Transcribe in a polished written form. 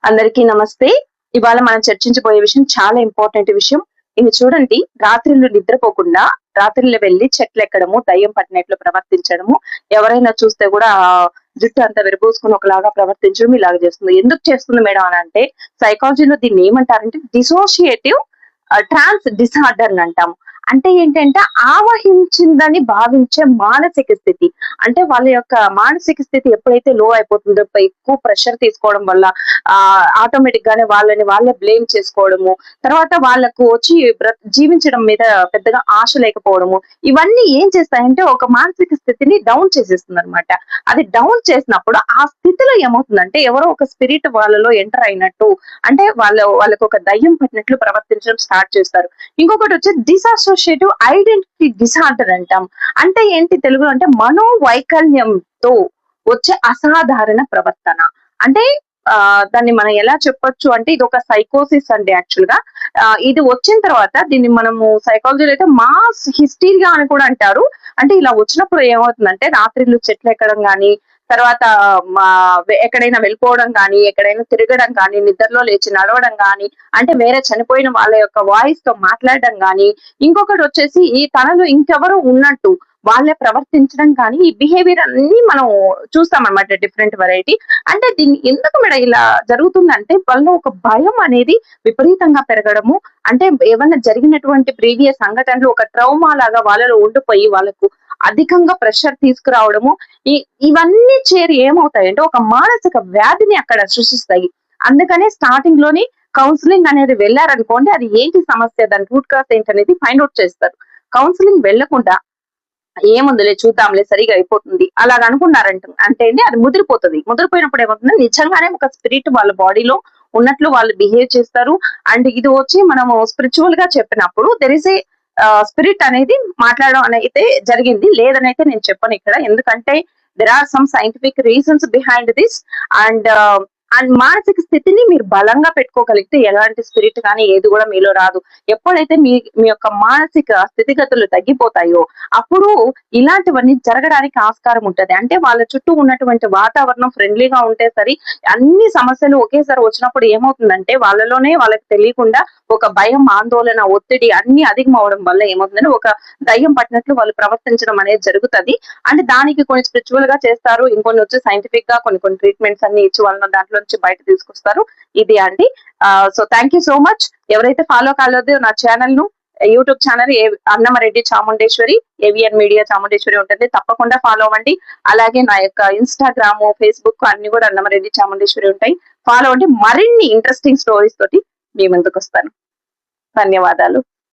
అందరికీ నమస్తే. ఇవాళ మనం చర్చించబోయే విషయం చాలా ఇంపార్టెంట్ విషయం. ఇది చూడండి, రాత్రిళ్ళు నిద్రపోకుండా రాత్రిళ్ళు వెళ్లి చెట్లు ఎక్కడము, దయ్యం పట్టినట్లు ప్రవర్తించడము, ఎవరైనా చూస్తే కూడా జుట్టు అంతా విరబోసుకుని ఒకలాగా ప్రవర్తించడం ఇలాగ చేస్తుంది. ఎందుకు చేస్తుంది మేడం అని అంటే, సైకాలజీలో దీన్ని ఏమంటారంటే డిసోషియేటివ్ ట్రాన్స్ డిసార్డర్ అని అంటాము. అంటే ఏంటంటే ఆవహించిందని భావించే మానసిక స్థితి. అంటే వాళ్ళ యొక్క మానసిక స్థితి ఎప్పుడైతే లో అయిపోతుందో, ఎక్కువ ప్రెషర్ తీసుకోవడం వల్ల ఆటోమేటిక్ గానే వాళ్ళని వాళ్ళే బ్లేమ్ చేసుకోవడము, తర్వాత వాళ్ళకు వచ్చి జీవించడం మీద పెద్దగా ఆశ లేకపోవడము, ఇవన్నీ ఏం చేస్తాయంటే ఒక మానసిక స్థితిని డౌన్ చేసేస్తుంది అనమాట. అది డౌన్ చేసినప్పుడు ఆ స్థితిలో ఏమవుతుందంటే ఎవరో ఒక స్పిరిట్ వాళ్ళలో ఎంటర్ అయినట్టు, అంటే వాళ్ళకు ఒక దయ్యం పట్టినట్లు ప్రవర్తించడం స్టార్ట్ చేస్తారు. ఇంకొకటి వచ్చి డిసాసోషియేటివ్ ఐడెంటిటీ డిసార్డర్ అంటాం. అంటే ఏంటి తెలుగులో అంటే మనోవైకల్యంతో వచ్చే అసాధారణ ప్రవర్తన. అంటే దాన్ని మనం ఎలా చెప్పొచ్చు అంటే ఇది ఒక సైకోసిస్ అండి. యాక్చువల్ గా ఇది వచ్చిన తర్వాత దీన్ని మనము సైకాలజీలో అయితే మాస్ హిస్టీరియా అని కూడా అంటారు. అంటే ఇలా వచ్చినప్పుడు ఏమవుతుందంటే రాత్రిళ్ళు చెట్లు ఎక్కడం గానీ, తర్వాత ఎక్కడైనా వెళ్ళిపోవడం కానీ, ఎక్కడైనా తిరగడం కానీ, నిద్రలో లేచి నడవడం కానీ, అంటే వేరే చనిపోయిన వాళ్ళ యొక్క వాయిస్ తో మాట్లాడడం కానీ, ఇంకొకటి వచ్చేసి ఈ తనలో ఇంకెవరో ఉన్నట్టు వాళ్ళే ప్రవర్తించడం కానీ, ఈ బిహేవియర్ అన్ని మనం చూస్తాం అనమాట, డిఫరెంట్ వెరైటీ. అంటే దీన్ని ఎందుకు మేడం ఇలా జరుగుతుందంటే వాళ్ళలో ఒక భయం అనేది విపరీతంగా పెరగడము, అంటే ఏమన్నా జరిగినటువంటి ప్రీవియస్ సంఘటనలు ఒక ట్రౌమా లాగా వాళ్ళలో ఉండిపోయి వాళ్ళకు అధికంగా ప్రెషర్ తీసుకురావడము, ఇవన్నీ చేరి ఏమవుతాయంటే ఒక మానసిక వ్యాధిని అక్కడ సృష్టిస్తాయి. అందుకనే స్టార్టింగ్ లోని కౌన్సిలింగ్ అనేది వెళ్ళారనుకోండి, అది ఏంటి సమస్య, దాని రూట్ కాస్ ఏంటనేది ఫైండ్ అవుట్ చేస్తారు. కౌన్సిలింగ్ వెళ్లకుండా ఏముందిలే చూద్దాంలే సరిగా అయిపోతుంది అలాగ అనుకున్నారంట అంటే అది ముదిరిపోతుంది. ముదిరిపోయినప్పుడు ఏమవుతుంది, నిజంగానే ఒక స్పిరిట్ వాళ్ళ బాడీలో ఉన్నట్లు వాళ్ళు బిహేవ్ చేస్తారు. అండ్ ఇది వచ్చి మనము స్పిరిచువల్ గా చెప్పినప్పుడు దెర్ ఇస్ ఏ స్పిరిట్ అనేది మాట్లాడడం అనేది జరిగింది. లేదనైతే నేను చెప్పను ఇక్కడ, ఎందుకంటే there are some scientific reasons behind this. And మానసిక స్థితిని మీరు బలంగా పెట్టుకోగలిగితే ఎలాంటి స్పిరిట్ కానీ ఏది కూడా మీలో రాదు. ఎప్పుడైతే మీ యొక్క మానసిక స్థితిగతులు తగ్గిపోతాయో అప్పుడు ఇలాంటివన్నీ జరగడానికి ఆస్కారం ఉంటది. అంటే వాళ్ళ చుట్టూ ఉన్నటువంటి వాతావరణం ఫ్రెండ్లీగా ఉంటే సరి, అన్ని సమస్యలు ఒకేసారి వచ్చినప్పుడు ఏమవుతుందంటే వాళ్ళలోనే వాళ్ళకి తెలియకుండా ఒక భయం, ఆందోళన, ఒత్తిడి అన్ని అధికం అవడం వల్ల ఏమవుతుందంటే ఒక దయ్యం పట్టినట్లు వాళ్ళు ప్రవర్తించడం అనేది జరుగుతుంది. అంటే దానికి కొన్ని స్పిరిచువల్ గా చేస్తారు, ఇంకొన్ని వచ్చి సైంటిఫిక్ గా కొన్ని ట్రీట్మెంట్స్ అన్ని ఇచ్చి వాళ్ళని దాంట్లో నుంచి బయట తీసుకొస్తారు. ఇది అండి. So thank you so much. ఎవరైతే ఫాలో కాలేదో నా ఛానల్ ను, YouTube channel Annamareddy Chamundeswari, AVN media Chamundeswari ఉంటుంది, తప్పకుండా ఫాలో అవ్వండి. అలాగే నా యొక్క ఇన్స్టాగ్రామ్, ఫేస్బుక్ అన్ని కూడా అన్నమరెడ్డి చాముండేశ్వరి ఉంటాయి, ఫాలో అవ్వండి. మరిన్ని ఇంట్రెస్టింగ్ స్టోరీస్ తోటి మీ ముందుకు వస్తాను. ధన్యవాదాలు.